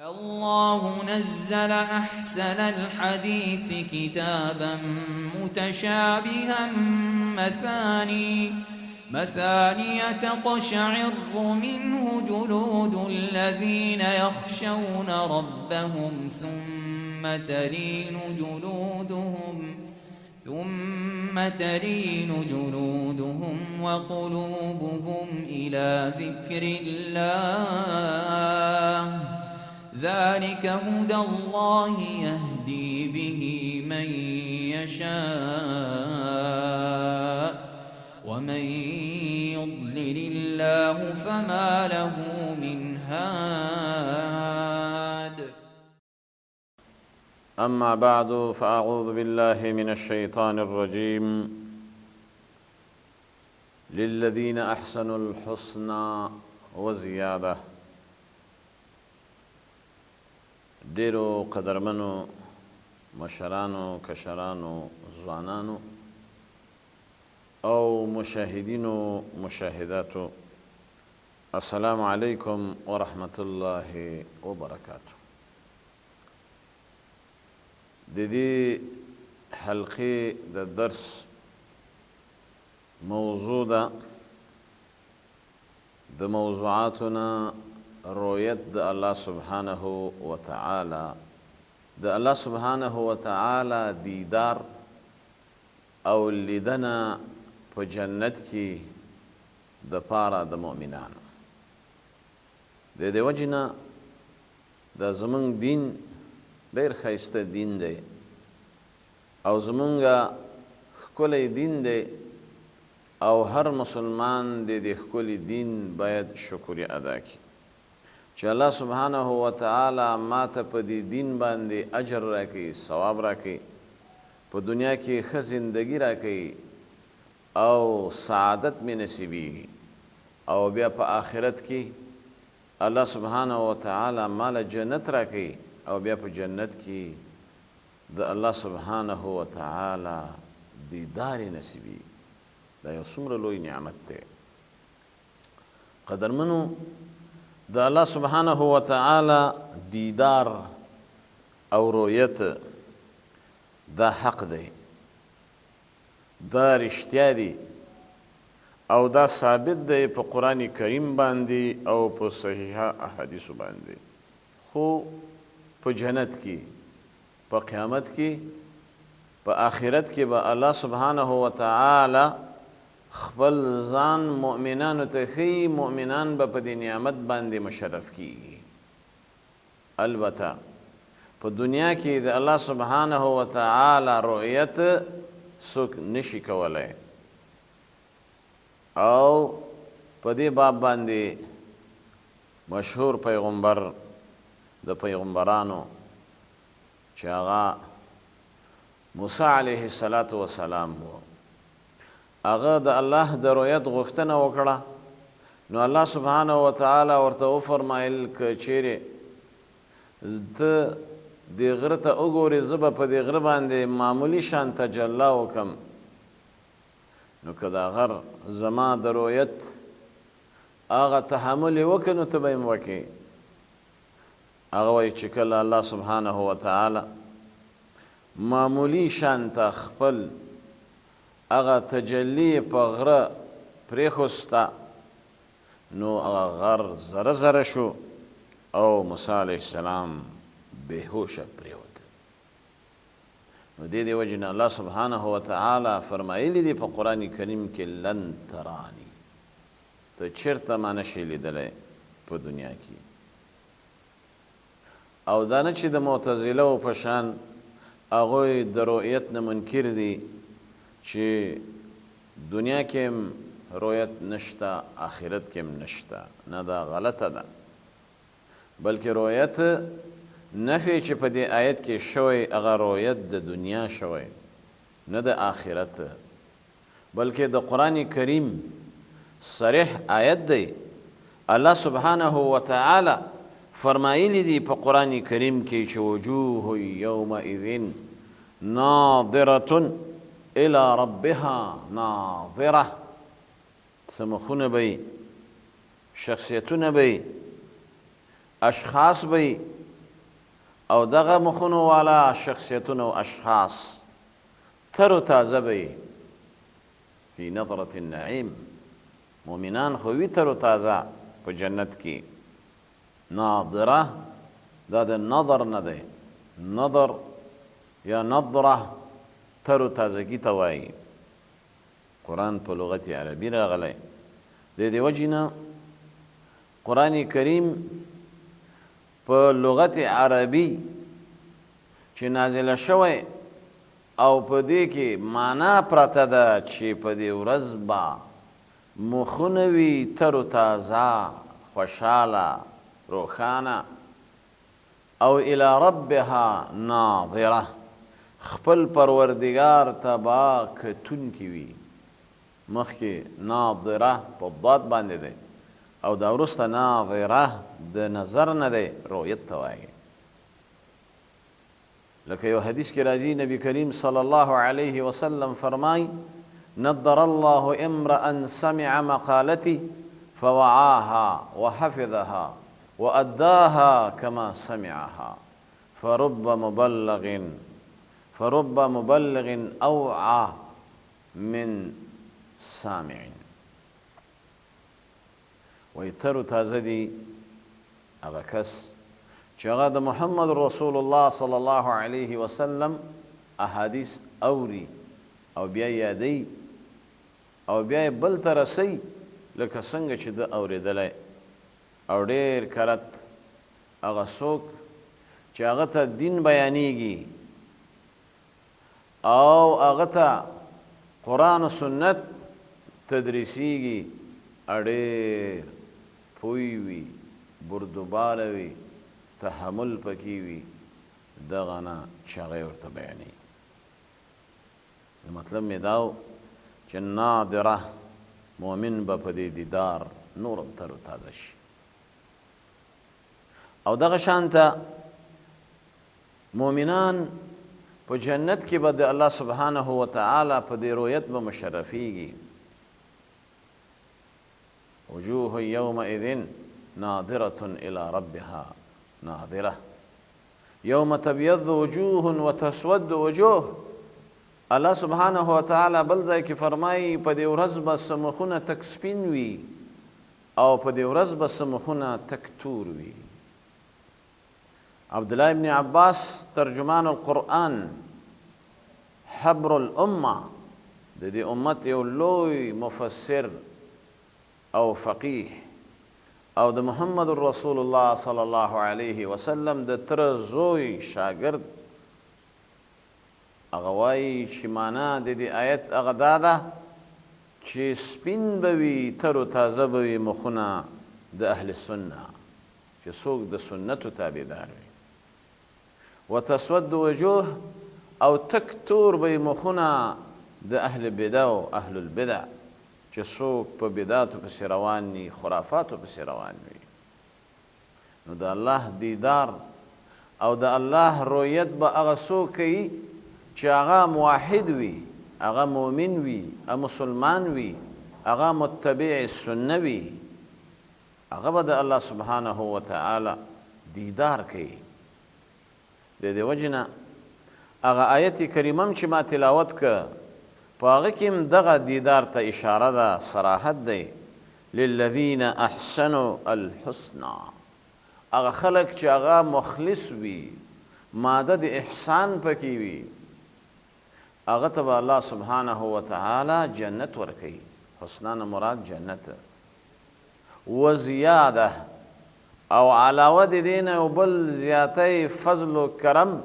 الله نزل أحسن الحديث كتابا متشابها مثاني تقشعر منه جلود الذين يخشون ربهم ثم تلين جلودهم وقلوبهم إلى ذكر الله ذلك هدى الله يهدي به من يشاء ومن يضلل الله فما له من هاد. أما بعد فأعوذ بالله من الشيطان الرجيم. للذين أحسنوا الحسنى وزيادة. ډیرو قدرمنو مشرانو کشرانو ځوانانو او مشاهدینو مشاهداتو، السلام علیکم ورحمة الله وبرکاته. د دې حلقې د درس موضوع ده د موضوعاتنا رؤیت د الله سبحانه وتعالى، د الله سبحانه وتعالى دیدار او لیدنه په جنت کې د پاره د مؤمنانو. د دې وجې نه د زمونږ دین ډېر ښایسته دین دی او زمونږ ښکلی دین دی او هر مسلمان د دې ښکلي دین باید شکریه ادا کړي چې الله سبحانه وتعالی ماته په دې دین باندې اجر راکړي، ثواب راکړي، په دنیا کې ښه زندګي راکړي او سعادت مې نصیبېږي، او بیا په آخرت کې الله سبحانه وتعالی مال جنت راکړي او بیا په جنت کې د الله سبحانه وتعالی دیدار نصیبېږي. دا یو څومره لوی نعمت دی. قدرمنو، د الله سبحانه وتعالی دیدار او رؤیت دا حق دی، دا رښتیا دی او دا ثابت دی په قرآن کریم باندې او په صحیحه احادیثو باندې. خو په جنت کې، په قیامت کې، په آخرت کې به الله سبحانه وتعالی خپل ځان مؤمنانو ته ښیي، مؤمنان به په دې نعمت باندې مشرف کیږي. البته په دنیا کې د الله سبحانه وتعالی رؤیت څوک نشي کولی او په دې باب باندې مشهور پیغمبر د پیغمبرانو چې هغه موسی علیه السلام و، هغه د الله د رؤیت غوښتنه وکړه، نو الله سبحانه وتعالی ورته وفرمایل که چیرې ته دې غره ته وګورې، زه به په دې غره باندې معمولي شان تجلی وکړم، نو که دا غر زما د رؤیت هغه تحمل یې وکړ نو ته به یې وکړې. هغه وایي چې کله الله سبحانه وتعالی معمولي شان ته خپل هغه تجلی په غره پرېښوسته، نو هغه غر ذره ذره شو او موسی علیه السلام بېهوشه پرېوت. نو دې وجې نه الله سبحانه وتعالی فرمایلی دی په قرآن کریم کې لن ترانی، ته چېرته ما نشي لیدلی په دنیا کې. او دا نه چې د معتزلهو په شان هغوی د رؤیت نه منکر دي چې دنیا کې هم رؤیت نشته، آخرت کې هم نشته. نه، دا غلطه ده، بلکې رؤیت نفی چې په دې آیت کې شوی هغه رؤیت د دنیا شوی، نه د آخرت، بلکې د قرآن کریم صریح آیت دی. الله سبحانه وتعالی فرمایلی دی په قرآن کریم کې چې وجوه یومئذ ناظرة الى ربها ناظره، سمخونه به، شخصیتونه به، اشخاص به او دغه مخونو والا شخصیتونه او اشخاص تر و تازه به فی نظرة النعیم، مؤمنان خو وي تر و تازه په جنت کې. ناظره دا د نظر نه دی، نظر یا نظره تر و تازگی ته وایي. قرآن په لغت عربي راغلی. د دې وجې نه قرآن کریم په لغت عربي چې نازله شوی او په دې کې معنا پرته ده چې په دې ورځ به مخونه وي تر و تازه، خوشحاله، روښانه، او الی ربها ناظره، خپل پروردگار ته به کتونکي وي. مخکې ناظره په ضاد باندې دی او دا وروسته ناظره د نظر نه دی، رؤیت ته وایي. لکه یو حدیث کې راځي نبی کریم صلی الله علیه وسلم فرمای نظر الله امرأ سمع مقالتي فوعاها وحفظها وأداها كما سمعها فرب مبلغ أوعى من سامع. وی تر و تازه دی هغه کس چې هغه د محمد رسول الله صلی الله علیه وسلم احادیث اوري او بیا یادی او بیا بل ته رسی لکه څنګه چې د اورېدلی. او ډېر کرت هغه څوک چې هغه ته دین بیانیږي او هغه ته قرآن و سنت تدریسیږي، ډېر پوی وي، بردوباره وي، تحمل پکې وي، دغه نه چې هغه ورته بیانوي. مطلب مې دا و چې نادره مؤمن به په دې دیدار نورم تر و تازه شي. او دغه شانته مؤمنان په جنت کې به د الله سبحانه وتعالی په دې رؤیت به مشرفیږي. وجوه یومئذ ناظرة إلى ربها ناظرة يوم تبيض وجوه وتسود وجوه. الله سبحانه وتعالی بل ځای کې فرمایي په دې ورځ به څه مخونه تک سپین وي او په دې ورځ به څه مخونه تک تور وي. عبدالله ابن عباس ترجمان القرآن حبر الامه د دې امت یو لوی مفسر او فقیه او د محمد رسول الله صلی الله علیه وسلم د تر زوی شاگرد، هغه وایي چې معنا د دې آیت هغه دا ده چې سپین به وي، تر و تازه به وي مخونه د اهل سنه چې څوک د سنتو تابعدار وي. وتسود وجوه او تک تور به مخونه د اهل بدع او اهل البدع چې څوک په بدعاتو پسې روان وي، خرافاتو پسې روان وي. نو د الله دیدار او د الله رؤیت به هغه څوک کوي چې هغه موحد وي، هغه مؤمن وي، هغه مسلمان وي، هغه متبع سنه وي، هغه به د الله سبحانه وتعالی دیدار کوي. د دې وجې نه هغه آیت کریمه چې ما تلاوت که په هغه کې هم دغه دیدار ته اشاره ده، صراحت دی. للذین احسنوا الحسنى، هغه خلک چې هغه مخلص وي، ماده د احسان پکې وي، هغه ته به الله سبحانه وتعالی جنت ورکوي. حسنا نه مراد جنت و زیاده او علاوه د دې نه یو بل زیاتی فضل و کرم،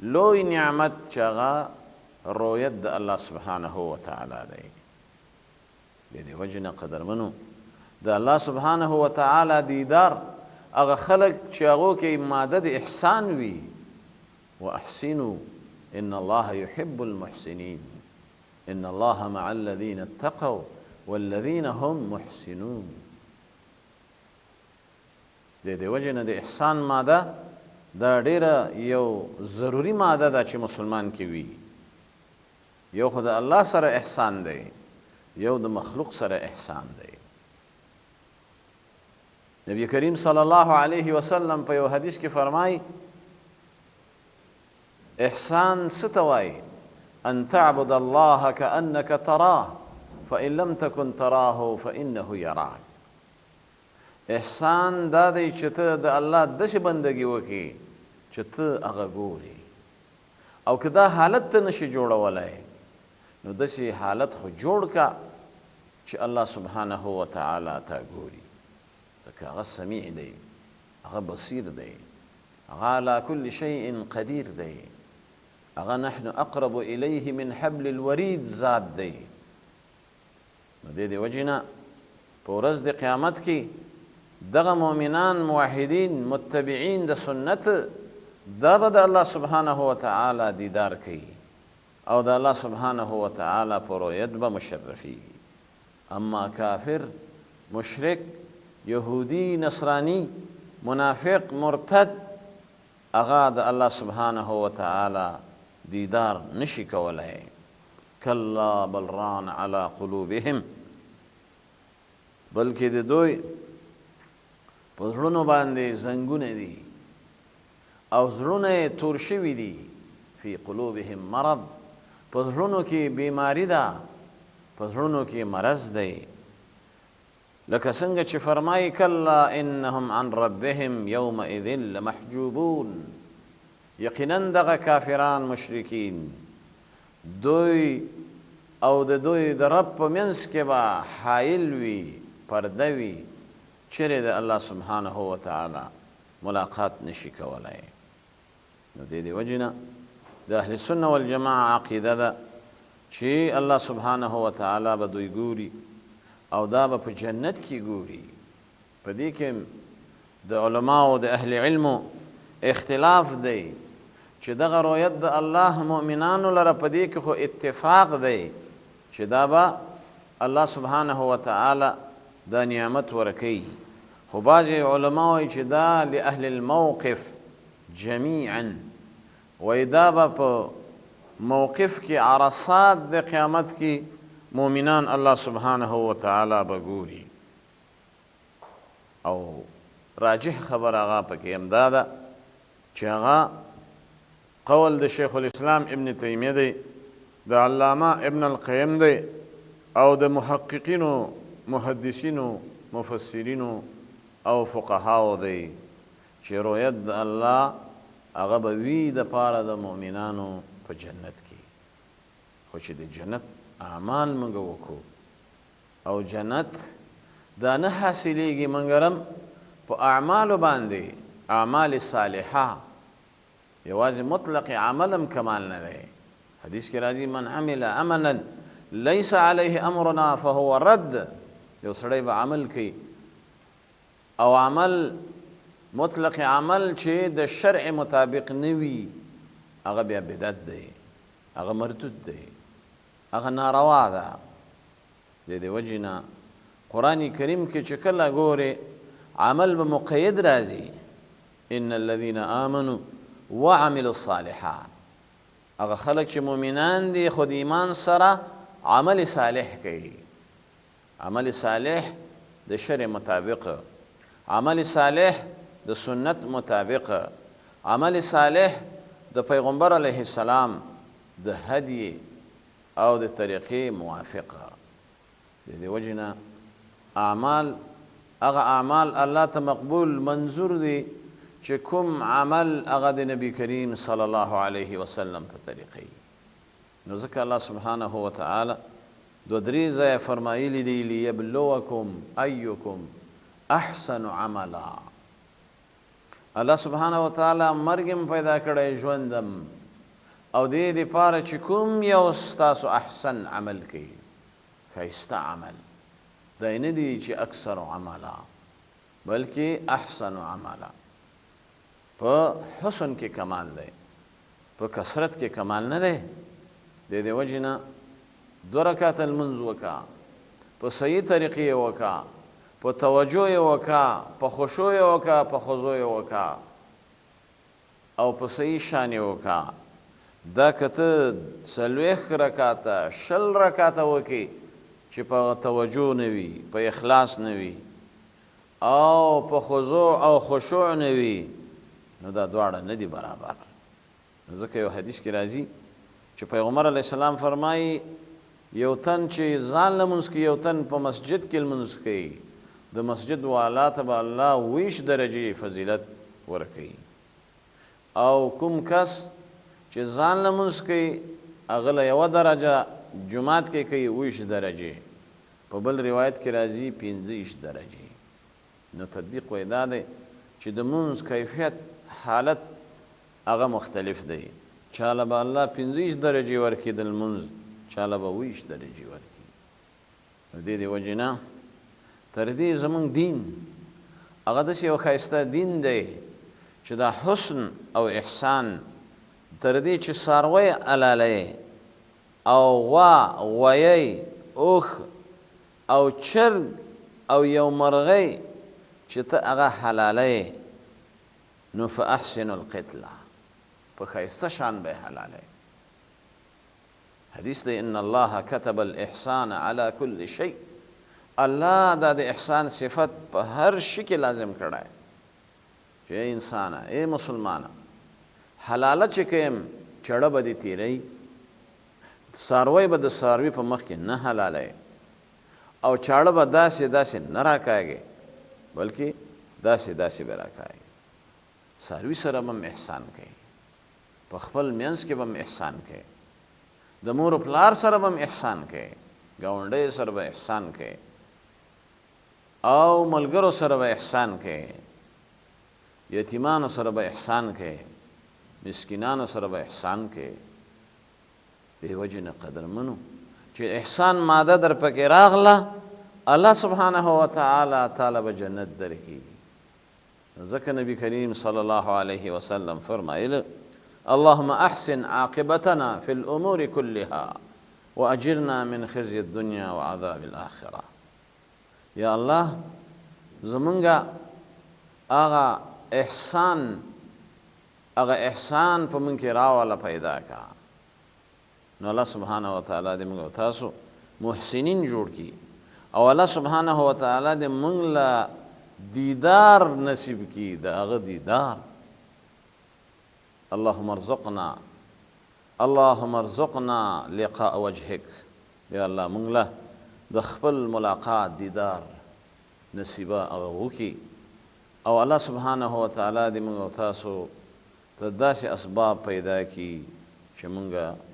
لوی نعمت چې هغه رؤیت د الله سبحانه وتعالی دی. د دې وجې نه قدرمنو د الله سبحانه وتعالی دیدار هغه خلک چې هغو کې ماده د احسان وي. واحسنوا ان الله يحب المحسنين ان الله مع الذين اتقوا والذين هم محسنون. د دې وجې نه د احسان ماده دا ډیره یو ضروري ماده ده چې مسلمان کې وي. یو خو د الله سره احسان دی، یو د مخلوق سره احسان دی. نبی کریم صلی الله علیه وسلم په یو حدیث کې فرمایي احسان څه ته وایي؟ ان تعبد الله كأنك تراه فإن لم تكن تراه فإنه يراك. احسان دا دی چې ته د الله داسې بندګي وکړې چې ته هغه ګورې، او که دا حالت ته نشي جوړولی نو داسې حالت خو جوړ کا چې الله سبحانه وتعالی تا ګوري، ځکه هغه سمیع دی، هغه بصیر دی، هغه على كل شيء قدیر دی، هغه نحن اقرب الیه من حبل الورید ذات دی. نو دې وجې نه په ورځ د قیامت کې دغه مؤمنان موحدین متبعین د سنت دا به د الله سبحانه وتعالی دیدار کوي او د الله سبحانه وتعالی په رؤیت به مشرفیږي. اما کافر، مشرک، یهودی، نصرانی، منافق، مرتد، هغه د الله سبحانه وتعالی دیدار نشي کولای. کلا بل ران علی قلوبهم، بلکې د دوی په زړونو باندې زنګونه دي او زړونه یې تور شوي دي. فی قلوبهم مرض، په زړونو کې بیماری ده، په زړونو کې مرض دی. لکه څنګه چې فرمایي کلا انهم عن ربهم یومئذ لمحجوبون، یقینا دغه کافران مشرکین دوی او د دوی د رب په منځ کې به حایل وي، پرده وي، چیرې د الله سبحانه وتعالی ملاقات نشي کولای. نو دې وجې نه د اهل سنه والجماعه عقیده ده چې الله سبحانه وتعالی به دوی ګوري او دا به په جنت کې ګوري. په دې کې د علماو د اهل علمو اختلاف دی چې دغه رؤیت د الله مؤمنانو لره په دې کې خو اتفاق دی چې دا به الله سبحانه وتعالی دا نعمت ورکوي، خو بعضې علما وایي چې دا لأهل الموقف جمیعا، وایي دا به په موقف کې عرصات د قیامت کې مؤمنان الله سبحانه وتعالی به ګوري. او راجح خبر هغه پکې همدا ده چې هغه قول د شیخ الاسلام ابن تیمیه دی، د علامه ابن القیم دی، او د محققینو، محدثینو، مفسرینو او فقهاو دی چې رؤیت د الله هغه به وي د پاره د مؤمنانو په جنت کې. خو چې د جنت اعمال موږ وکړو او جنت دا نه حاصلېږي مګرم په اعمالو باندې، اعمال صالحه، یوازې مطلق عمل هم کمال نه دی. حدیث کې راځي من عمل عملا لیس علیه امرنا فهو رد. یو سړی به عمل کوي او عمل مطلق عمل چې د شرع مطابق نه وي هغه بیا بدعت دی، هغه مردود دی، هغه ناروا ده. د دې وجې نه قرآن کریم کې چې کله ګورې عمل به مقید راځي، ان الذین آمنوا وعملوا الصالحات، هغه خلک چې مؤمنان دي خو د ایمان سره عمل صالح کوي، عمل صالح د شرع مطابق، عمل صالح د سنت مطابق، عمل صالح د پیغمبر علیه السلام د هدی او د طریقې موافقه. د دې وجې نه اعمال، هغه اعمال الله ته مقبول منظور دي چې کوم عمل هغه د نبی کریم صلی الله علیه وسلم په طریقې. نو ځکه الله سبحانه وتعالی دو درې ځایه فرمایلی دي لیبلوکم ایکم احسن عملا. الله سبحانه وتعالی مرګم پیدا کړی، ژوندم، او دې دپاره چې کوم یو ستاسو احسن عمل کوي، ښایسته عمل، دا نه دي چې اکثر عملا بلکې احسن عملا. په حسن کې کمال دی، په کثرت کې کمال نه دی. د دې وجې نه 2 رکعته لمونځ وکړه، په صحیح طریقې وکړه، په توجه یې وکړه، په خشوع یې وکړه، په خضوع یې وکړه او په صحیح شان یې وکړه. دا که ته 40 رکعته 20 رکعته وکړې چې په توجه نه وي، په اخلاص نه وي او په خضوع او خشوع نه وي، نو دا دواړه نه دي برابر. ځکه یو حدیث کې راځي چې پیغمبر علیه السلام فرمایي یو تن چې ځان لمونځ کوي یو تن په مسجد کې لمونځ کوي د مسجد والا ته به الله 20 درجې فضیلت ورکوي او کوم کس چې ځان لمونځ کوي هغه له 1 درجه جماعت کې کوي 20 درجې په بل روایت کې راځي 25 درجې نو تطبیق وایي دا دی چې د مونځ کیفیت حالت هغه مختلف دی چاله به الله 25 درجې ورکړي د لمونځ چاله به 20 درجې ورکړي نو دې وجې نه تر دې زمونږ دین هغه داسې یو ښایسته دین دی چې دا حسن او احسان تر دې چې څاروی حلالوي او غوا غویی اوښ او چرګ او یو مرغۍ چې ته هغه حلالوي نو فاحسنوا القتله په ښایسته شان به حلالوي حدیث دی ان الله كتب الاحسان على كل شيء الله دا د احسان صفت په هر شي کې لازم کړی چې انسان اے مسلمان حلاله چې کوم چړه به دې تیری څاروی به د څاروي په مخ کې نه حلالوي او چاړه به داسې داسې نه راکاږي بلکې داسې داسې به راکاږي څاروي سره به هم احسان کوي په خپل منځ کې به هم احسان کوي د مور پلار سره به هم احسان کوي ګاونډی سره به احسان کوي او ملګرو سره به احسان کوي یتیمانو سره به احسان کوي مسکینانو سره به احسان کوي دې وجې نه قدرمنو چې احسان ماده در پکې راغله الله سبحانه وتعالی تعالی به جنت درکړي ځکه نبی کریم صلی الله علیه وسلم فرمایل اللهم احسن عاقبتنا في الامور كلها واجرنا من خزي الدنيا وعذاب الاخره یا الله زمونږه هغه احسان په مونږ کې راوله پیدا کا نو الله سبحانه وتعالی دې موږ تاسو محسنین جوړ کړي او الله سبحانه وتعالی دې موږ له دیدار نصیب کړي د هغه دیدار اللهم ارزقنا لقاء وجهك یا الله موږ له د خپل ملاقات دیدار نصیبه هغه وکړي او الله سبحانه وتعالی دې موږ تاسو ته داسې اسباب پیدا کړي چې مونږ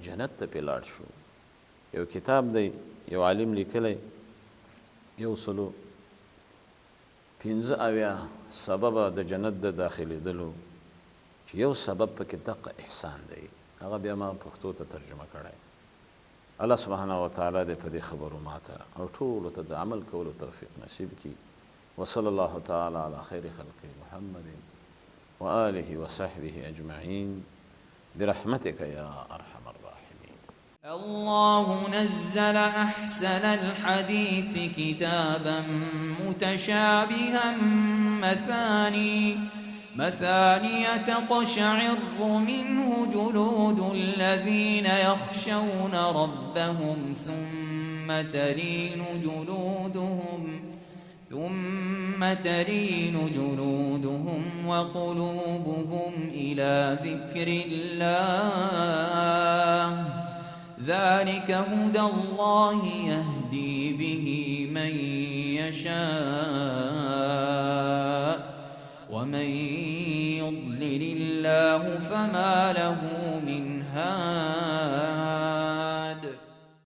جنت ته پې لاړ شو یو کتاب دی یو عالم لیکلی 195 سبب د جنت د داخلېدلو چې یو سبب پکې دقه احسان دی هغه بیا ما پښتو ته ترجمه کړی الله سبحانه وتعالی دې په دې خبرو ماته او ټولو ته د عمل کولو توفیق نصیب کړي وصلی الله تعالی علی خیر خلقه محمد وآله وصحبه أجمعين برحمتك يا أرحم الراحمين الله نزل أحسن الحديث كتابا متشابها مثاني تقشعر منه جلود الذين يخشون ربهم ثم تلين جلودهم وقلوبهم إلى ذكر الله ذلك هدى الله يهدي به من يشاء ومن يضلل الله فما له من هاد